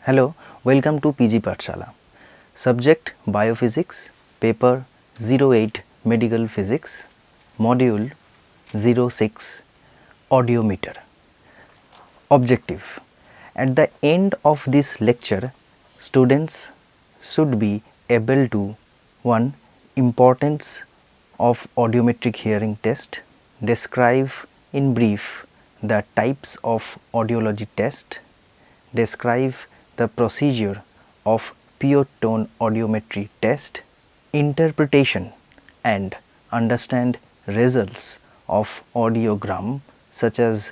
Hello, welcome to PG Pathshala. Subject Biophysics, Paper 08 Medical Physics, Module 06 Audiometer. Objective: at the end of this lecture, students should be able to 1. Importance of audiometric hearing test, describe in brief the types of audiology test, describe the procedure of pure tone audiometry test, interpretation and understand results of audiogram such as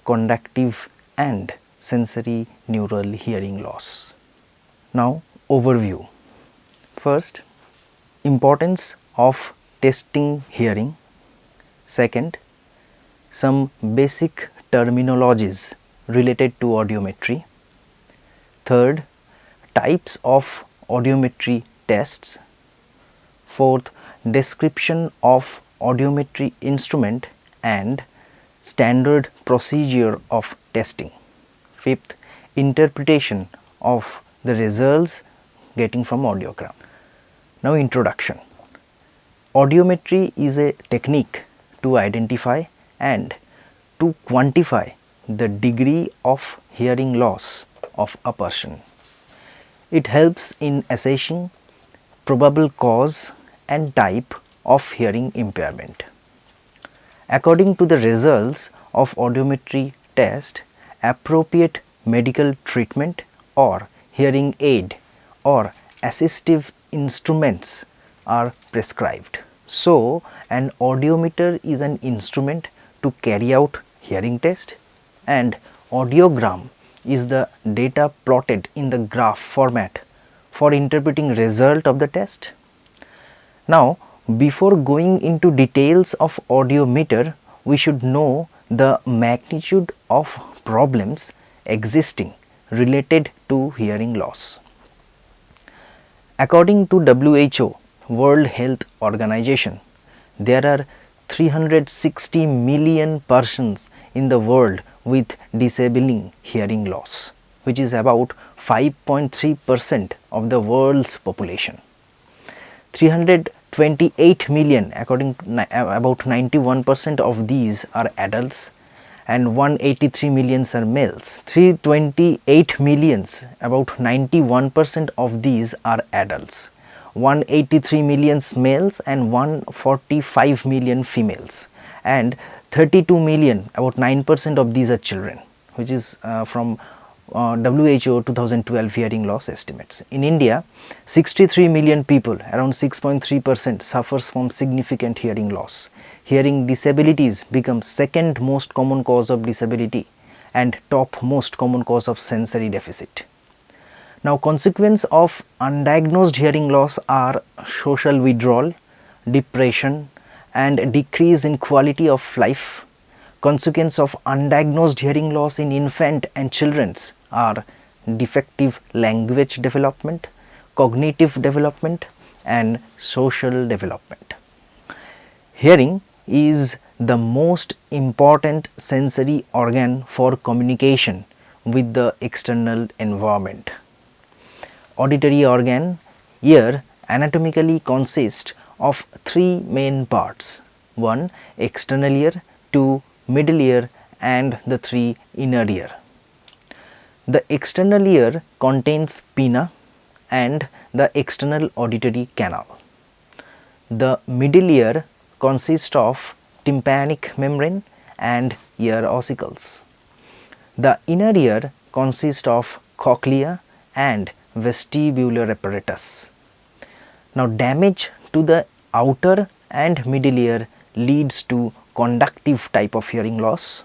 conductive and sensory neural hearing loss. Now overview. First, importance of testing hearing. Second, some basic terminologies related to audiometry. Third, types of audiometry tests. Fourth, description of audiometry instrument and standard procedure of testing. Fifth, interpretation of the results getting from audiogram. Now introduction. Audiometry is a technique to identify and to quantify the degree of hearing loss of a person. It helps in assessing probable cause and type of hearing impairment. According to the results of audiometry test, appropriate medical treatment or hearing aid or assistive instruments are prescribed. So, an audiometer is an instrument to carry out hearing test, and audiogram is the data plotted in the graph format for interpreting result of the test. Now, before going into details of audiometer, we should know the magnitude of problems existing related to hearing loss. According to WHO, World Health Organization, there are 360 million persons in the world with disabling hearing loss, which is about 5.3% of the world's population. 328 million, according to about 91% of these are adults, and 183 millions are males. 328 millions, about 91% of these are adults. 183 millions males and 145 million females, and 32 million, about 9% of these are children, which is from WHO 2012 hearing loss estimates. In India, 63 million people, around 6.3%, suffers from significant hearing loss. Hearing disabilities become second most common cause of disability and top most common cause of sensory deficit. Now, consequence of undiagnosed hearing loss are social withdrawal, depression and decrease in quality of life. Consequence of undiagnosed hearing loss in infant and children are defective language development, cognitive development and social development. Hearing is the most important sensory organ for communication with the external environment. Auditory organ, ear, anatomically consists of three main parts: 1. External ear, 2. Middle ear and the 3. Inner ear. The external ear contains pinna and the external auditory canal. The middle ear consists of tympanic membrane and ear ossicles. The inner ear consists of cochlea and vestibular apparatus. Now, damage to the outer and middle ear leads to conductive type of hearing loss,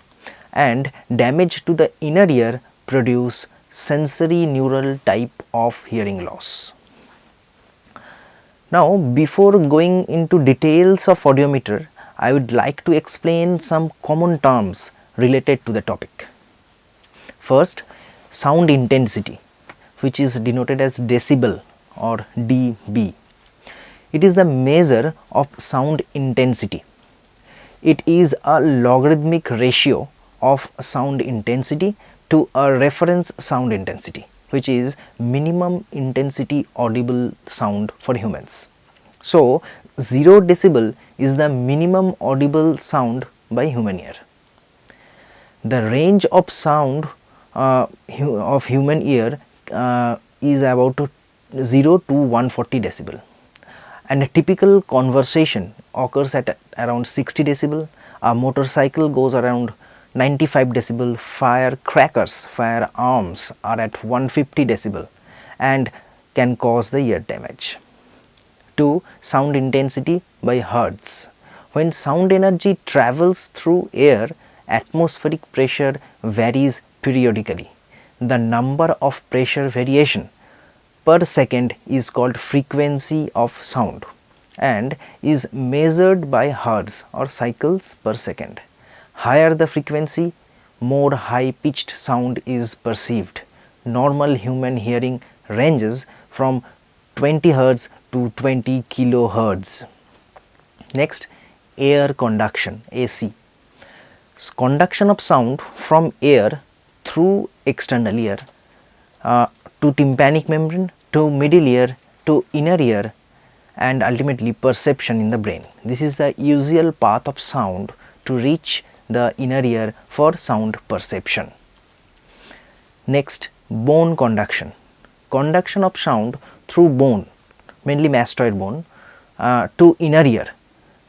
and damage to the inner ear produce sensory neural type of hearing loss. Now, before going into details of audiometer, I would like to explain some common terms related to the topic. First, sound intensity, which is denoted as decibel or dB. It is the measure of sound intensity. It is a logarithmic ratio of sound intensity to a reference sound intensity. which is minimum intensity audible sound for humans. So 0 decibel is the minimum audible sound by human ear. The range of sound of human ear is about 0 to 140 decibel, and a typical conversation occurs at around 60 decibel. A motorcycle goes around 95 decibel. Firearms are at 150 decibel and can cause the ear damage. 2. Sound intensity by hertz. When sound energy travels through air, atmospheric pressure varies periodically. The number of pressure variation per second is called frequency of sound and is measured by hertz or cycles per second. Higher the frequency, more high pitched sound is perceived. Normal human hearing ranges from 20 Hz to 20 kilohertz. Next, air conduction, AC. Conduction of sound from air through external ear to tympanic membrane, to middle ear, to inner ear, and ultimately perception in the brain. This is the usual path of sound to reach the inner ear for sound perception. Next, bone conduction. Conduction of sound through bone, mainly mastoid bone, to inner ear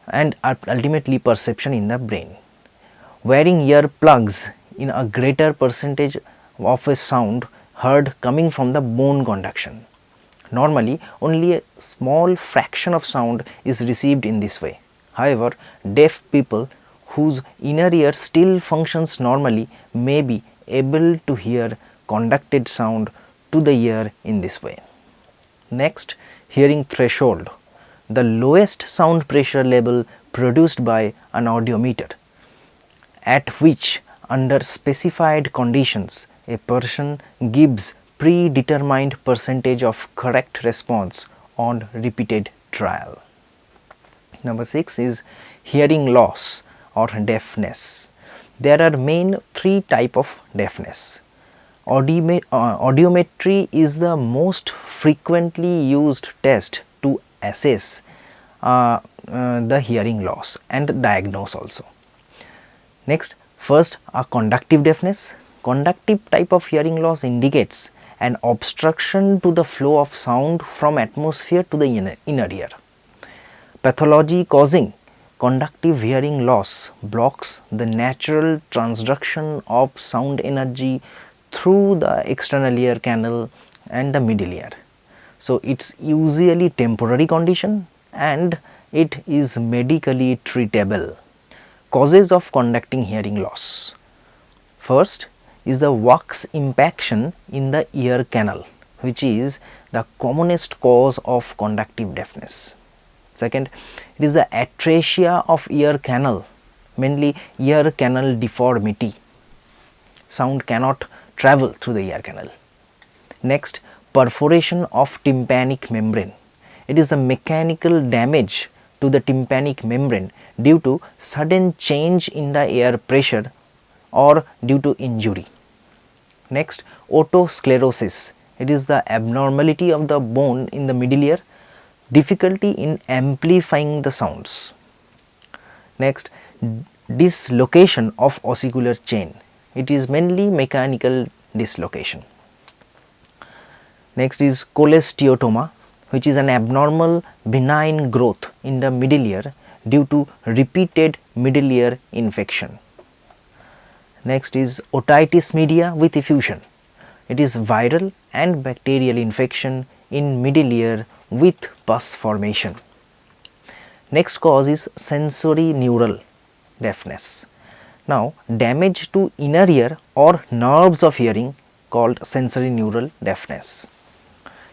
and ultimately perception in the brain. Wearing ear plugs in a greater percentage of a sound heard coming from the bone conduction. Normally, only a small fraction of sound is received in this way. However, deaf people whose inner ear still functions normally may be able to hear conducted sound to the ear in this way. Next, hearing threshold, the lowest sound pressure level produced by an audiometer, at which under specified conditions a person gives predetermined percentage of correct response on repeated trial. Number 6 is hearing loss or deafness. There are main 3 type of deafness. Audiometry is the most frequently used test to assess the hearing loss and diagnose also. Next, first, a conductive deafness. Conductive type of hearing loss indicates an obstruction to the flow of sound from atmosphere to the inner ear. Pathology causing conductive hearing loss blocks the natural transduction of sound energy through the external ear canal and the middle ear. So, it is usually temporary condition and it is medically treatable. Causes of conducting hearing loss. First is the wax impaction in the ear canal, which is the commonest cause of conductive deafness. Second, it is the atresia of ear canal, mainly ear canal deformity. Sound cannot travel through the ear canal. Next, perforation of tympanic membrane. It is a mechanical damage to the tympanic membrane due to sudden change in the air pressure or due to injury. Next, otosclerosis. It is the abnormality of the bone in the middle ear, difficulty in amplifying the sounds. Next, dislocation of ossicular chain. It is mainly mechanical dislocation. Next is cholesteatoma, which is an abnormal benign growth in the middle ear due to repeated middle ear infection. Next is otitis media with effusion. It is viral and bacterial infection in middle ear with pus formation. Next cause is sensory neural deafness. Now, damage to inner ear or nerves of hearing called sensory neural deafness.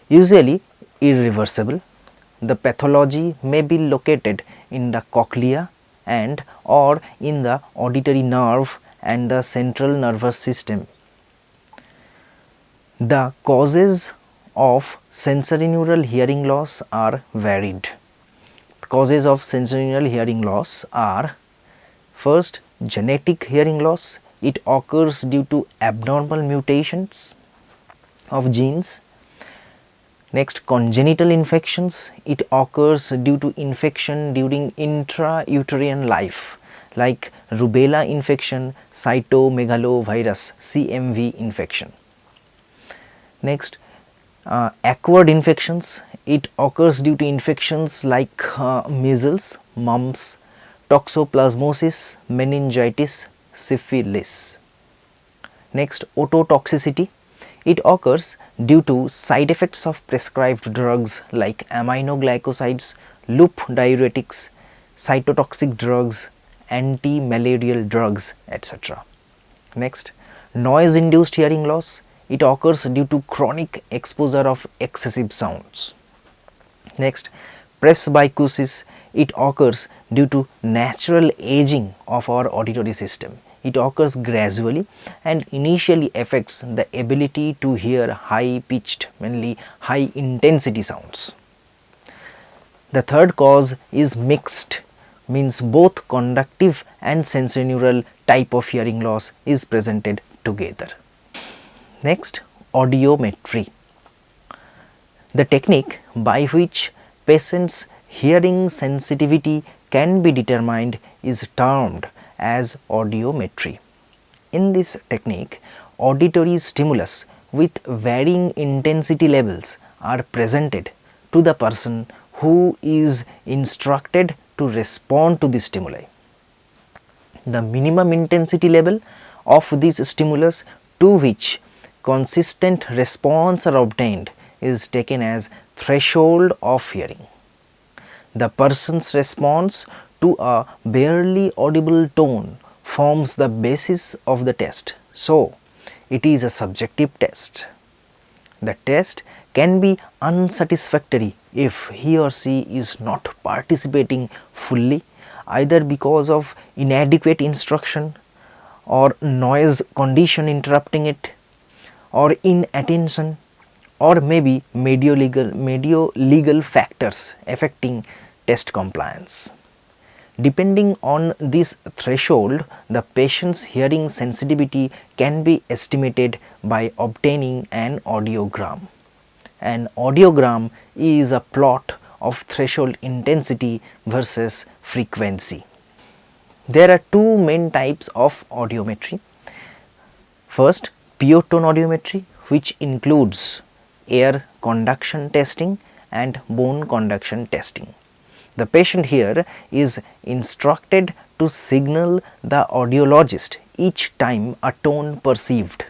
Usually irreversible. The pathology may be located in the cochlea and or in the auditory nerve and the central nervous system. The causes of sensorineural hearing loss are varied. Causes of sensorineural hearing loss are: first, genetic hearing loss. It occurs due to abnormal mutations. of genes. Next, congenital infections. It occurs due to infection during intrauterine life, like rubella infection, cytomegalovirus (CMV) infection. Next, acquired infections. It occurs due to infections like measles, mumps, toxoplasmosis, meningitis, syphilis. Next, ototoxicity. It occurs due to side effects of prescribed drugs like aminoglycosides, loop diuretics, cytotoxic drugs, anti-malarial drugs, etc. Next, noise induced hearing loss. It occurs due to chronic exposure of excessive sounds. Next, presbycusis. It occurs due to natural aging of our auditory system. It occurs gradually and initially affects the ability to hear high pitched, mainly high intensity sounds. The third cause is mixed, means both conductive and sensorineural type of hearing loss is presented together. Next, audiometry. The technique by which patients' hearing sensitivity can be determined is termed as audiometry. In this technique, auditory stimulus with varying intensity levels are presented to the person who is instructed to respond to the stimuli. The minimum intensity level of this stimulus to which consistent response are obtained is taken as threshold of hearing. The person's response to a barely audible tone forms the basis of the test. So, it is a subjective test. The test can be unsatisfactory if he or she is not participating fully, either because of inadequate instruction or noise condition interrupting it, or inattention, or maybe medio-legal factors affecting test compliance. Depending on this threshold, the patient's hearing sensitivity can be estimated by obtaining an audiogram. An audiogram is a plot of threshold intensity versus frequency. There are two main types of audiometry. First, pure tone audiometry, which includes air conduction testing and bone conduction testing. The patient here is instructed to signal the audiologist each time a tone perceived.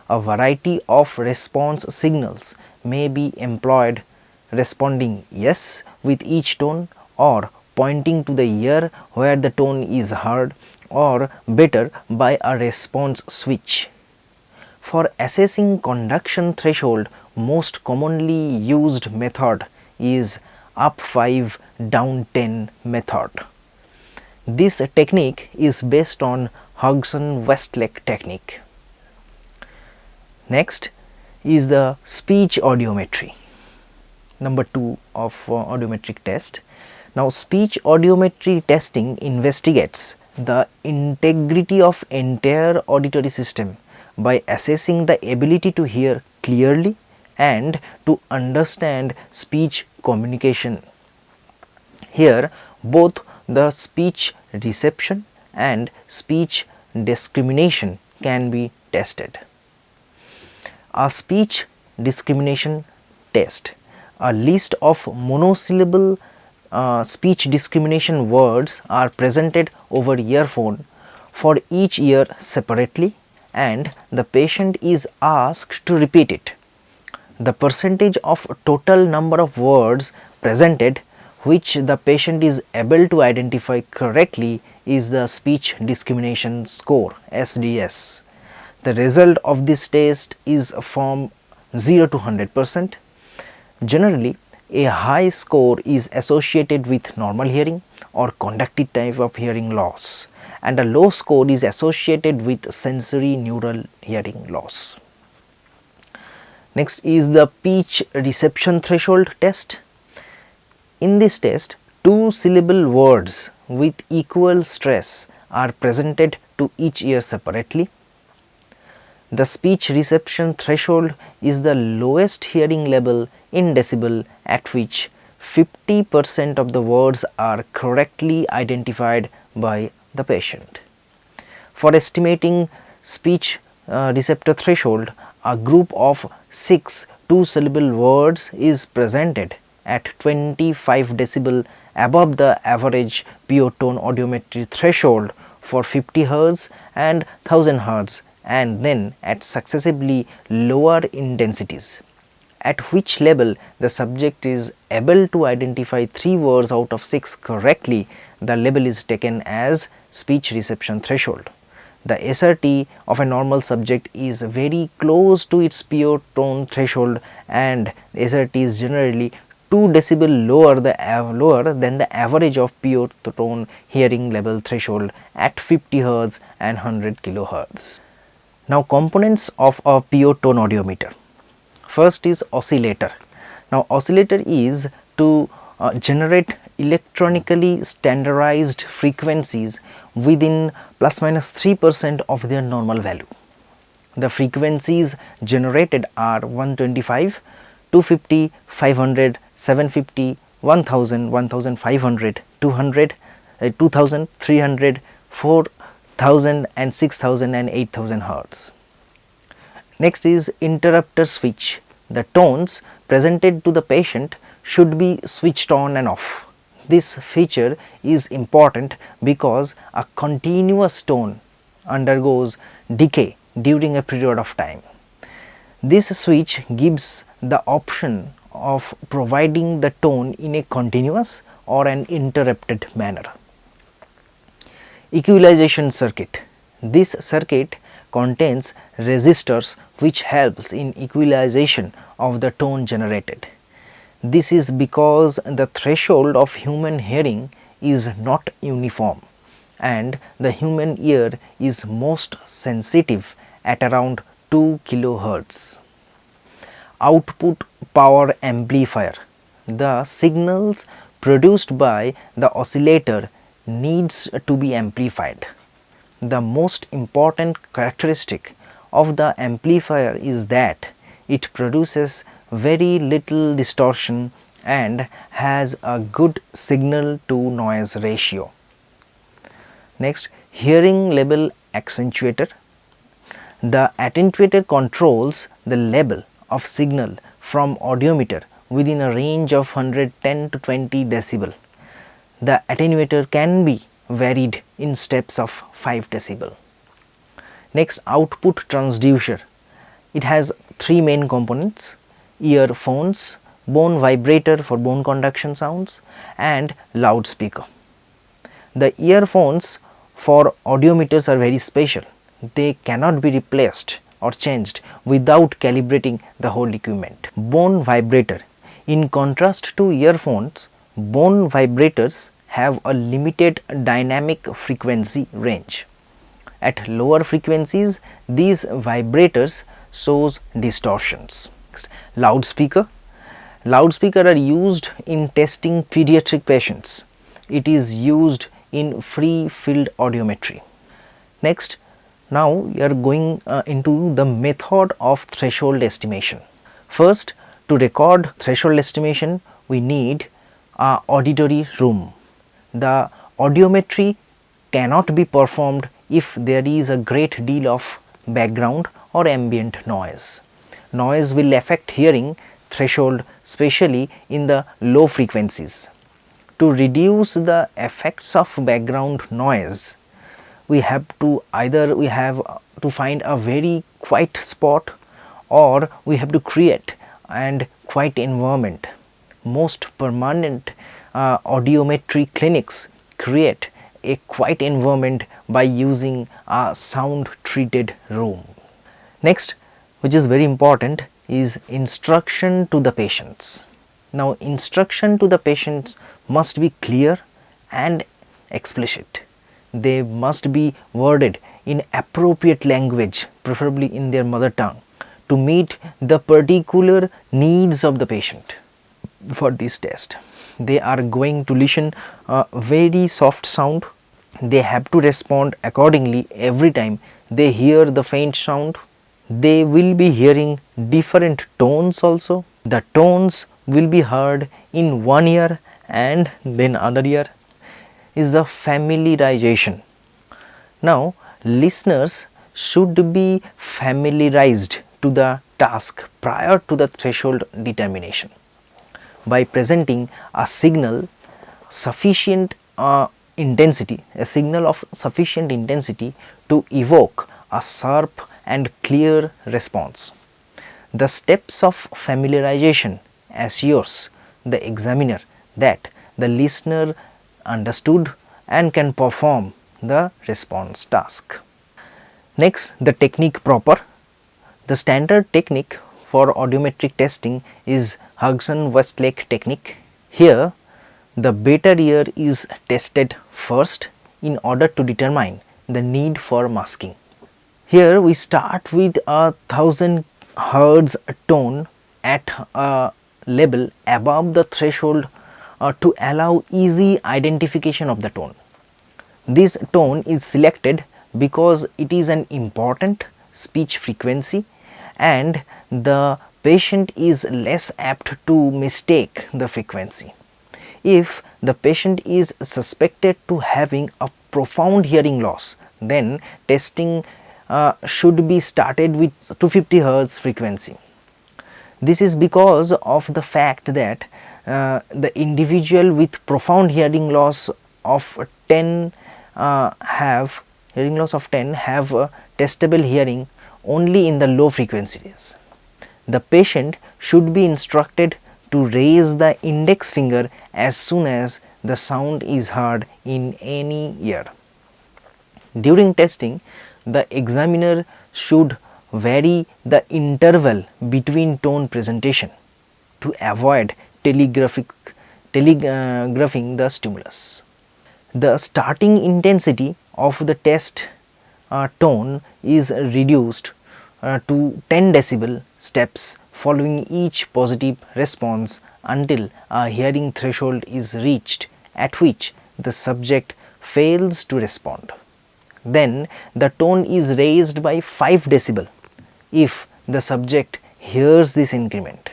A variety of response signals may be employed, responding yes with each tone, or pointing to the ear where the tone is heard, or better by a response switch. For assessing conduction threshold, most commonly used method is up 5 down 10 method. This technique is based on Hodgson-Westlake technique. Next is the speech audiometry, number 2 of audiometric test. Now, speech audiometry testing investigates the integrity of entire auditory system by assessing the ability to hear clearly and to understand speech communication. Here, both the speech reception and speech discrimination can be tested. A speech discrimination test. A list of monosyllable speech discrimination words are presented over earphone for each ear separately, and the patient is asked to repeat it. The percentage of total number of words presented which the patient is able to identify correctly is the speech discrimination score, SDS. The result of this test is from 0 to 100%. Generally, a high score is associated with normal hearing or conductive type of hearing loss, and a low score is associated with sensory neural hearing loss. Next is the pitch reception threshold test. In this test, 2 syllable words with equal stress are presented to each ear separately. The speech reception threshold is the lowest hearing level in decibel at which 50% of the words are correctly identified by the patient. For estimating speech receptor threshold, a group of 6 two-syllable words is presented at 25 decibel above the average pure tone audiometry threshold for 50 Hz and 1000 Hz, and then at successively lower intensities, at which level the subject is able to identify 3 words out of 6 correctly. The level is taken as speech reception threshold. The SRT of a normal subject is very close to its pure tone threshold, and SRT is generally 2 decibel lower than the average of pure tone hearing level threshold at 50 Hz and 100 kHz. Now, components of a pure tone audiometer. First is oscillator. Now, oscillator is to generate electronically standardized frequencies within plus minus 3% of their normal value. The frequencies generated are 125, 250, 500, 750, 1000, 1500, 200, 2000, 300, 4000 and 6000 and 8000 Hz. Next is interrupter switch. The tones presented to the patient should be switched on and off. This feature is important because a continuous tone undergoes decay during a period of time. This switch gives the option of providing the tone in a continuous or an interrupted manner. Equalization circuit. This circuit contains resistors which helps in equalization of the tone generated. This is because the threshold of human hearing is not uniform, and the human ear is most sensitive at around 2 kHz. Output power amplifier. The signals produced by the oscillator needs to be amplified. The most important characteristic of the amplifier is that it produces very little distortion and has a good signal to noise ratio. Next, hearing level accentuator. The attenuator controls the level of signal from audiometer within a range of 110 to 20 decibel. The attenuator can be varied in steps of 5 decibel. Next, output transducer. It has 3 main components: earphones, bone vibrator for bone conduction sounds, and loudspeaker. The earphones for audiometers are very special. They cannot be replaced or changed without calibrating the whole equipment. Bone vibrator. In contrast to earphones, bone vibrators have a limited dynamic frequency range. At lower frequencies, these vibrators shows distortions. Next, loudspeaker. Loudspeaker are used in testing pediatric patients. It is used in free field audiometry. Next, now we are going into the method of threshold estimation. First, to record threshold estimation, we need a auditory room. The audiometry cannot be performed if there is a great deal of background or ambient noise. Noise will affect hearing threshold, especially in the low frequencies. To reduce the effects of background noise, we have to find a very quiet spot, or we have to create and quiet environment. Most permanent audiometry clinics create a quiet environment by using a sound treated room. Next, which is very important, is instruction to the patients. Now, instruction to the patients must be clear and explicit. They must be worded in appropriate language, preferably in their mother tongue, to meet the particular needs of the patient. For this test, they are going to listen a very soft sound. They have to respond accordingly every time they hear the faint sound. They will be hearing different tones also. The tones will be heard in one ear and then other ear is the familiarization. Now, listeners should be familiarized to the task prior to the threshold determination by presenting a signal sufficient intensity, a signal of sufficient intensity to evoke a sharp and clear response. The steps of familiarization assures the examiner that the listener understood and can perform the response task. Next, the technique proper. The standard technique for audiometric testing is Hudson-Westlake technique. Here, the better ear is tested first in order to determine the need for masking. Here we start with a 1000 Hz tone at a level above the threshold to allow easy identification of the tone. This tone is selected because it is an important speech frequency and the patient is less apt to mistake the frequency. If the patient is suspected to having a profound hearing loss, then testing should be started with 250 Hz frequency. This is because of the fact that the individual with profound hearing loss of 10 have testable hearing only in the low frequencies. The patient should be instructed to raise the index finger as soon as the sound is heard in any ear. During testing, the examiner should vary the interval between tone presentation to avoid telegraphing the stimulus. The starting intensity of the test tone is reduced to 10 decibel steps following each positive response until a hearing threshold is reached, at which the subject fails to respond. Then the tone is raised by 5 decibel if the subject hears this increment.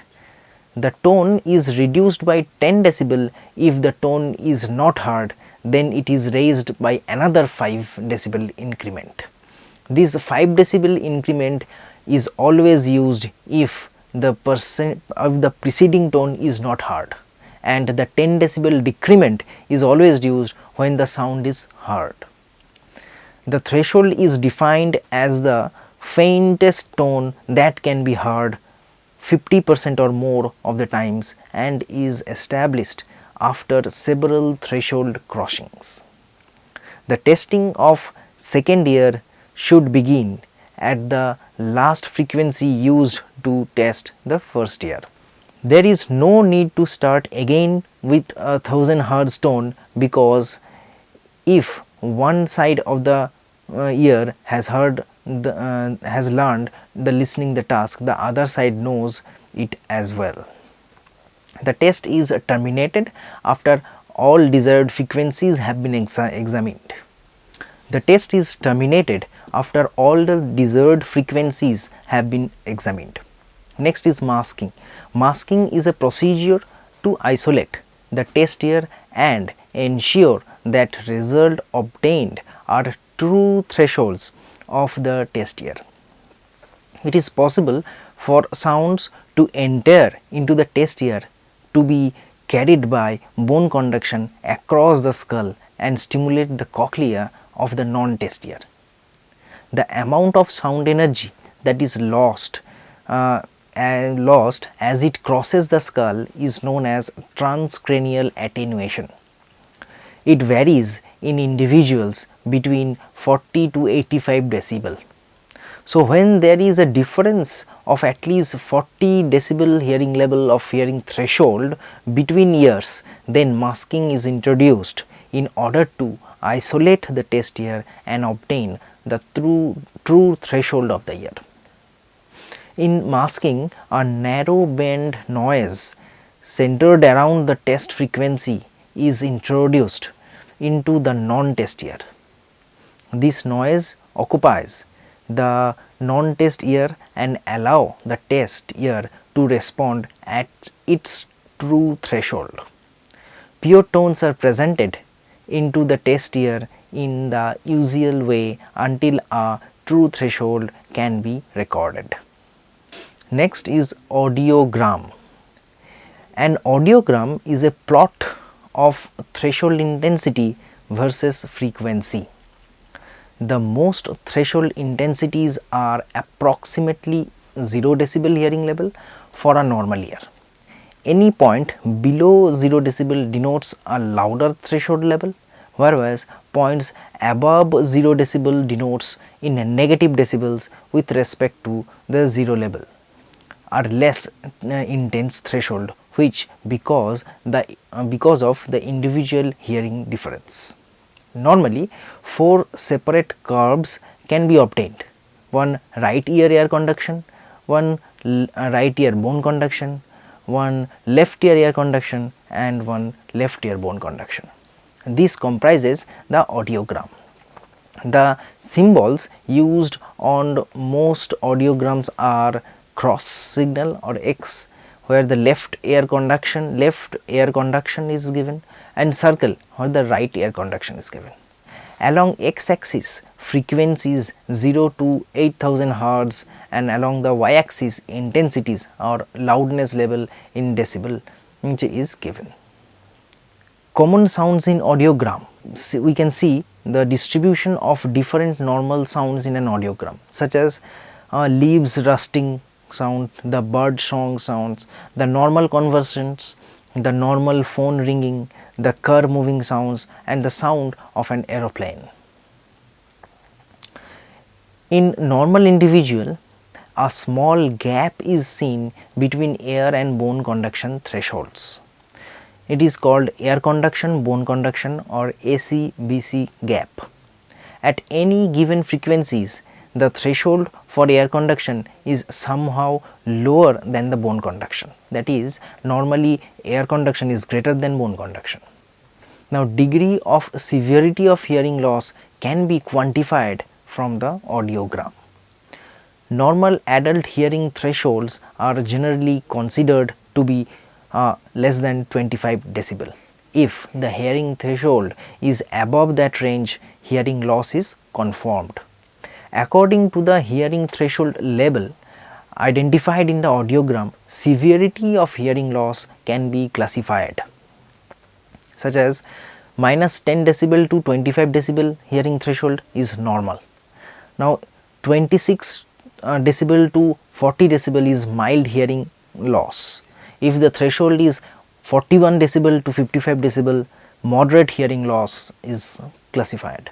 The tone is reduced by 10 decibel if the tone is not heard, then it is raised by another 5 decibel increment. This 5 decibel increment is always used if the preceding tone is not heard, and the 10 decibel decrement is always used when the sound is heard. The threshold is defined as the faintest tone that can be heard 50% or more of the times and is established after several threshold crossings. The testing of second ear should begin at the last frequency used to test the first ear. There is no need to start again with a 1000 Hz tone, because if one side of the ear has learned the listening the task, the other side knows it as well. The test is terminated after all desired frequencies have been examined. The test is terminated after all the desired frequencies have been examined. Next is masking. Masking is a procedure to isolate the test ear and ensure that result obtained are true thresholds of the test ear. It is possible for sounds to enter into the test ear to be carried by bone conduction across the skull and stimulate the cochlea of the non-test ear. The amount of sound energy that is lost as it crosses the skull is known as transcranial attenuation. It varies in individuals between 40 to 85 decibel. So, when there is a difference of at least 40 decibel hearing level of hearing threshold between ears, then masking is introduced in order to isolate the test ear and obtain the true threshold of the ear. In masking, a narrow band noise centered around the test frequency is introduced into the non-test ear. This noise occupies the non-test ear and allow the test ear to respond at its true threshold. Pure tones are presented into the test ear in the usual way until a true threshold can be recorded. Next is audiogram. An audiogram is a plot of threshold intensity versus frequency. The most threshold intensities are approximately 0 decibel hearing level for a normal ear. Any point below 0 decibel denotes a louder threshold level, whereas points above 0 decibel denotes in negative decibels with respect to the 0 level are less intense threshold, which because of the individual hearing difference. Normally 4 separate curves can be obtained: one right ear air conduction, one right ear bone conduction, one left ear air conduction, and one left ear bone conduction. This comprises the audiogram. The symbols used on most audiograms are cross signal or X, where the left ear conduction is given, and circle where the right ear conduction is given. Along x axis frequencies 0 to 8000 Hz, and along the y axis intensities or loudness level in decibel which is given. Common sounds in audiogram. We can see the distribution of different normal sounds in an audiogram, such as leaves rusting sound, the bird song sounds, the normal conversations, the normal phone ringing, the car moving sounds, and the sound of an aeroplane. In normal individual, a small gap is seen between air and bone conduction thresholds. It is called air conduction bone conduction or AC/BC gap. At any given frequencies, the threshold for air conduction is somehow lower than the bone conduction. That is, normally air conduction is greater than bone conduction. Now, degree of severity of hearing loss can be quantified from the audiogram. Normal adult hearing thresholds are generally considered to be less than 25 decibel. If the hearing threshold is above that range, hearing loss is confirmed. According to the hearing threshold level identified in the audiogram, severity of hearing loss can be classified, such as minus 10 decibel to 25 decibel hearing threshold is normal. Now 26 decibel to 40 decibel is mild hearing loss. If the threshold is 41 decibel to 55 decibel, moderate hearing loss is classified.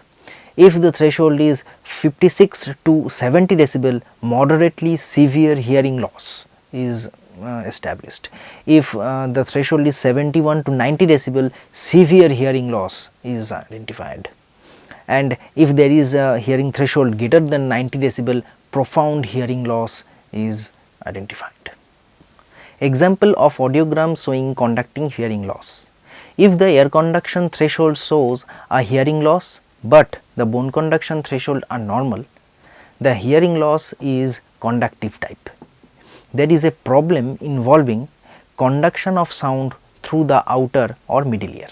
If the threshold is 56 to 70 decibel, moderately severe hearing loss is established. If the threshold is 71 to 90 decibel, severe hearing loss is identified. And if there is a hearing threshold greater than 90 decibel, profound hearing loss is identified. Example of audiogram showing conducting hearing loss. If the air conduction threshold shows a hearing loss, but the bone conduction threshold are normal, the hearing loss is conductive type. There is a problem involving conduction of sound through the outer or middle ear.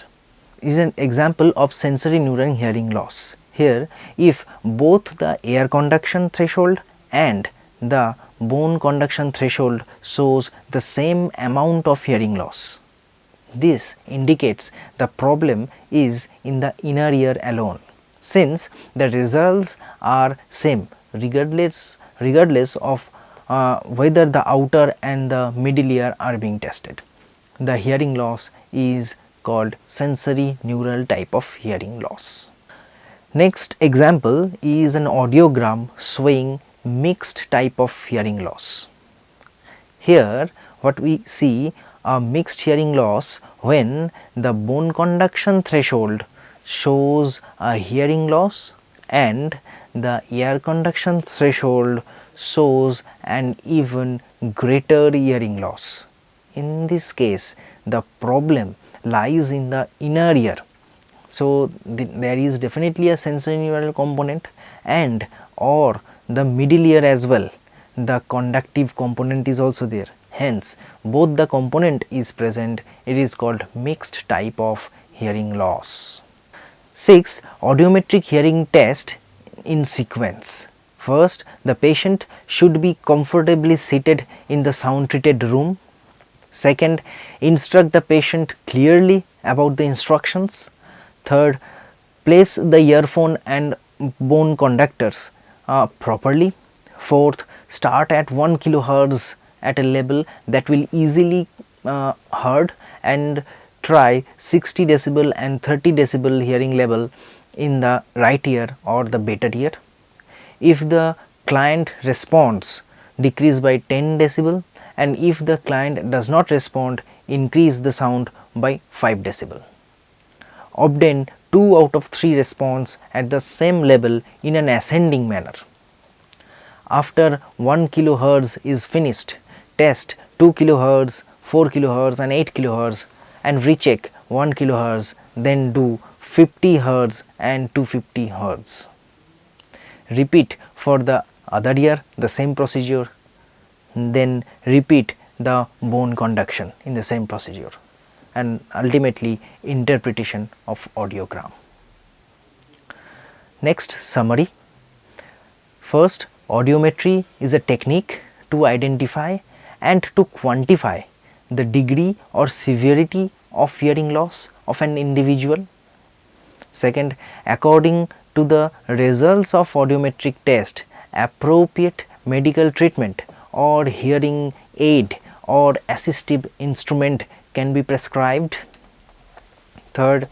Is an example of sensory neuron hearing loss. Here, if both the air conduction threshold and the bone conduction threshold shows the same amount of hearing loss, this indicates the problem is in the inner ear alone, since the results are same regardless of whether the outer and the middle ear are being tested. The hearing loss is called sensory neural type of hearing loss. Next example is an audiogram showing mixed type of hearing loss. Here what we see a mixed hearing loss when the bone conduction threshold shows a hearing loss and the air conduction threshold shows an even greater hearing loss. In this case, the problem lies in the inner ear. So, there is definitely a sensory neural component and or the middle ear as well, the conductive component is also there, hence both the component is present, it is called mixed type of hearing loss. 6. Audiometric hearing test in sequence. First, the patient should be comfortably seated in the sound treated room. Second, instruct the patient clearly about the instructions. Third, place the earphone and bone conductors properly. Fourth, start at 1 kHz at a level that will easily heard, and try 60 decibel and 30 decibel hearing level in the right ear or the better ear. If the client responds, decrease by 10 decibel, and if the client does not respond, increase the sound by 5 decibel. Obtain 2 out of 3 response at the same level in an ascending manner. After 1 kHz is finished, test 2 kHz, 4 kHz and 8 kHz and recheck 1 kHz, then do 50 Hz and 250 Hz. Repeat for the other ear the same procedure, then repeat the bone conduction in the same procedure, and ultimately interpretation of audiogram. Next, summary. First, audiometry is a technique to identify and to quantify the degree or severity of hearing loss of an individual. Second, according to the results of audiometric test, appropriate medical treatment or hearing aid or assistive instrument can be prescribed. Third,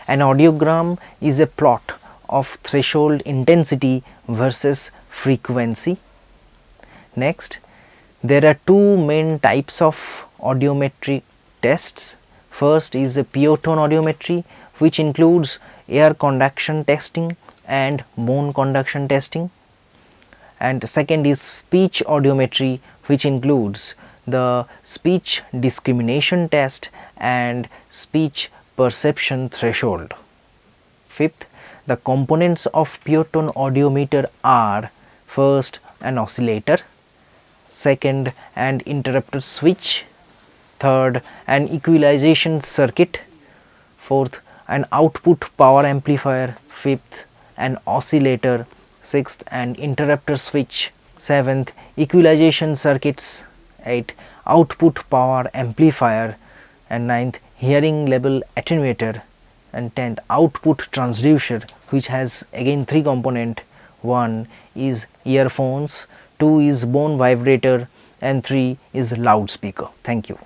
an audiogram is a plot of threshold intensity versus frequency. Next, there are two main types of audiometry tests. First is a pure tone audiometry, which includes air conduction testing and bone conduction testing, and second is speech audiometry, which includes the speech discrimination test and speech perception threshold. Fifth, the components of pure tone audiometer are: first, an oscillator; second, an interrupter switch; third, an equalization circuit; fourth, an output power amplifier; fifth, an oscillator; sixth, an interrupter switch; seventh, equalization circuits; eighth, output power amplifier; and ninth, hearing level attenuator; and tenth, output transducer, which has again 3 component. One is earphones, 2 is bone vibrator, and 3 is loudspeaker. Thank you.